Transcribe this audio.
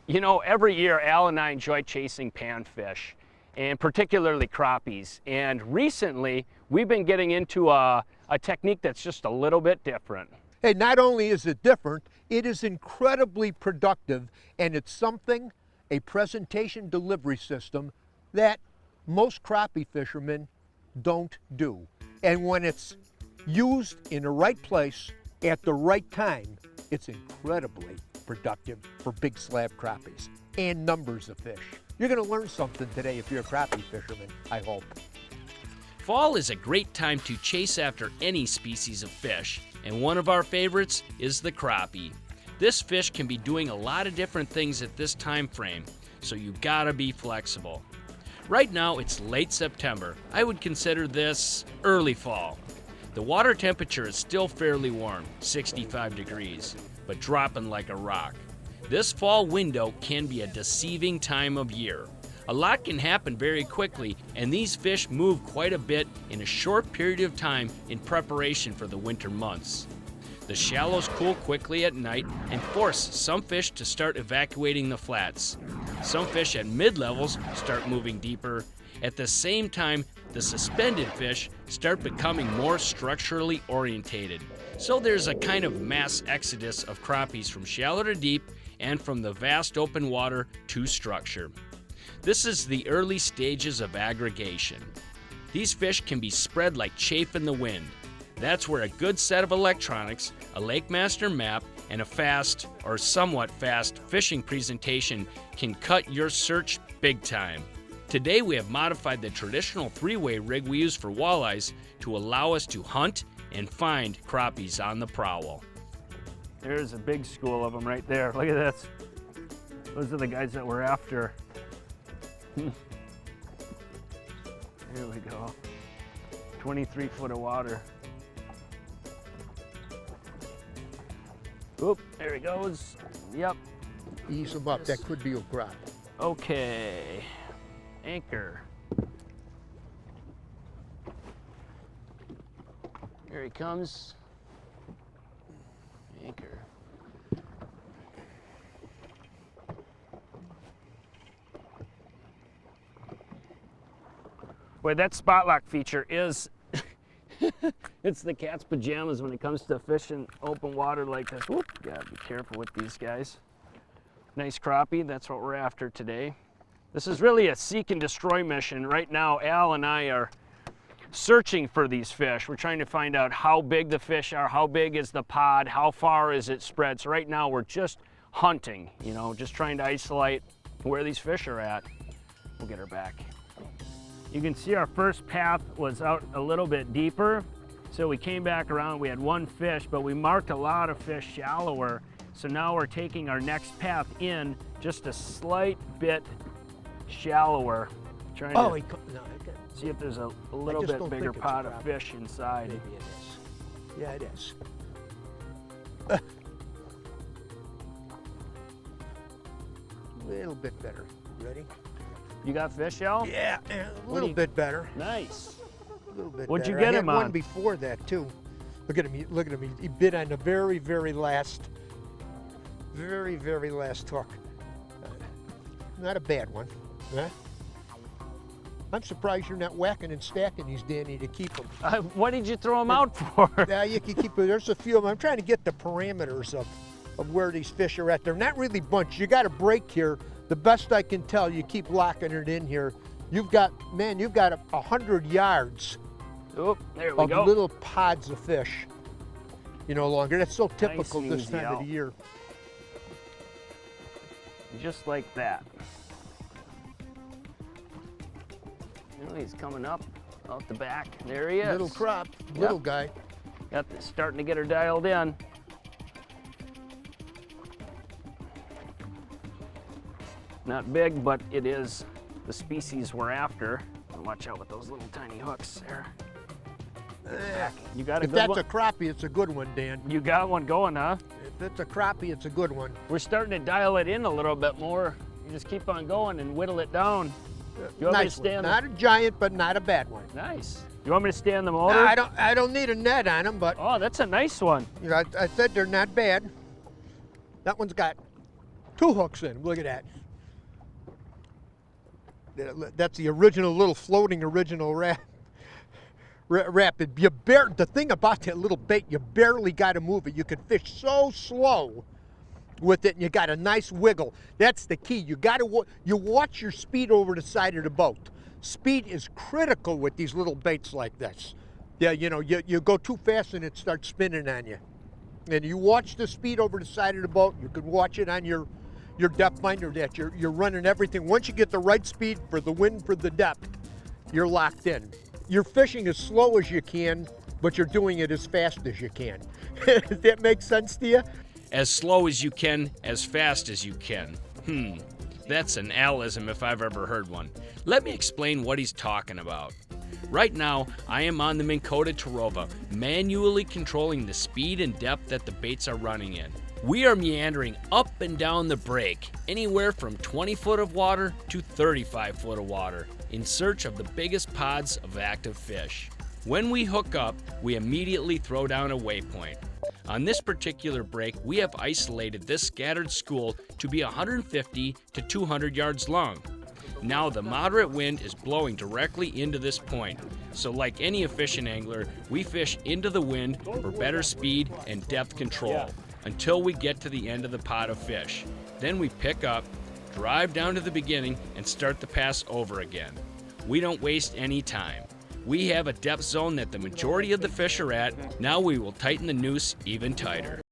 You know, every year Al and I enjoy chasing panfish, and particularly crappies. And recently, we've been getting into a technique that's just a little bit different. Hey, not only is it different, it is incredibly productive, and it's something, a presentation delivery system, that most crappie fishermen don't do. And when it's used in the right place at the right time, it's incredibly productive for big slab crappies and numbers of fish. You're going to learn something today if you're a crappie fisherman, I hope. Fall is a great time to chase after any species of fish, and one of our favorites is the crappie. This fish can be doing a lot of different things at this time frame, so you gotta be flexible. Right now it's late September. I would consider this early fall. The water temperature is still fairly warm, 65 degrees, but dropping like a rock. This fall window can be a deceiving time of year. A lot can happen very quickly, and these fish move quite a bit in a short period of time in preparation for the winter months. The shallows cool quickly at night and force some fish to start evacuating the flats. Some fish at mid-levels start moving deeper. At the same time, the suspended fish start becoming more structurally orientated. So there's a kind of mass exodus of crappies from shallow to deep and from the vast open water to structure. This is the early stages of aggregation. These fish can be spread like chaff in the wind. That's where a good set of electronics, a Lake Master map, and a fast, or somewhat fast, fishing presentation can cut your search big time. Today we have modified the traditional three-way rig we use for walleyes to allow us to hunt and find crappies on the prowl. There's a big school of them right there. Look at this. Those are the guys that we're after. There we go. 23 foot of water. Oop, there he goes. Yep. Ease them up, that could be a crop. Okay. Anchor. Here he comes. Anchor. Boy, that spot lock feature is, it's the cat's pajamas when it comes to fishing open water like this. Whoop, gotta be careful with these guys. Nice crappie, that's what we're after today. This is really a seek and destroy mission. Right now, Al and I are searching for these fish. We're trying to find out how big the fish are, how big is the pod, how far is it spread. So right now we're just hunting, you know, just trying to isolate where these fish are at. We'll get her back. You can see our first path was out a little bit deeper. So we came back around, we had one fish, but we marked a lot of fish shallower. So now we're taking our next path in just a slight bit shallower. Trying to see if there's a little bit bigger pot of fish inside. Maybe it is. Yeah, it is. A little bit better. Ready? You got fish, Al? Yeah, a little bit better. Nice. A little bit What'd better. you get I him had on? one before that too. Look at him. Look at him. He bit on the very, very last hook. Not a bad one. Huh? I'm surprised you're not whacking and stacking these, Danny, to keep them. What did you throw them out for? Yeah, you can keep them. There's a few of them. I'm trying to get the parameters of where these fish are at. They're not really bunched. You got a break here. The best I can tell, you keep locking it in here. You've got 100 yards Oop, there we of go. little pods of fish, you know, longer. That's so typical Nice and this easy, time Al. of the year. Just like that. Oh, he's coming up out the back. There he is. Little crop, little guy. Got this, starting to get her dialed in. Not big, but it is the species we're after. Watch out with those little tiny hooks there. You got a If good that's one? a crappie, it's a good one, Dan. You got one going, huh? If it's a crappie, it's a good one. We're starting to dial it in a little bit more. You just keep on going and whittle it down. You want me to Nice stay one. on Not a giant, but not a bad one. Nice. You want me to stay on the motor? I don't need a net on them, but Oh, that's a nice one. you know, I said they're not bad. That one's got 2 hooks in. Look at that. That's the original little floating original rapid. The thing about that little bait, you barely got to move it. You can fish so slow with it, and you got a nice wiggle. That's the key. You got to you watch your speed over the side of the boat. Speed is critical with these little baits like this. Yeah, you know, you go too fast and it starts spinning on you. And you watch the speed over the side of the boat. You can watch it on your depth finder that you're running everything. Once you get the right speed for the wind, for the depth, you're locked in. You're fishing as slow as you can, but you're doing it as fast as you can. Does that make sense to you? As slow as you can, as fast as you can. That's an Alism if I've ever heard one. Let me explain what he's talking about. Right now, I am on the Minn Kota Tarova, manually controlling the speed and depth that the baits are running in. We are meandering up and down the break, anywhere from 20 foot of water to 35 foot of water, in search of the biggest pods of active fish. When we hook up, we immediately throw down a waypoint. On this particular break, we have isolated this scattered school to be 150 to 200 yards long. Now the moderate wind is blowing directly into this point, so like any efficient angler, we fish into the wind for better speed and depth control until we get to the end of the pod of fish. Then we pick up, drive down to the beginning, and start the pass over again. We don't waste any time. We have a depth zone that the majority of the fish are at. Now we will tighten the noose even tighter.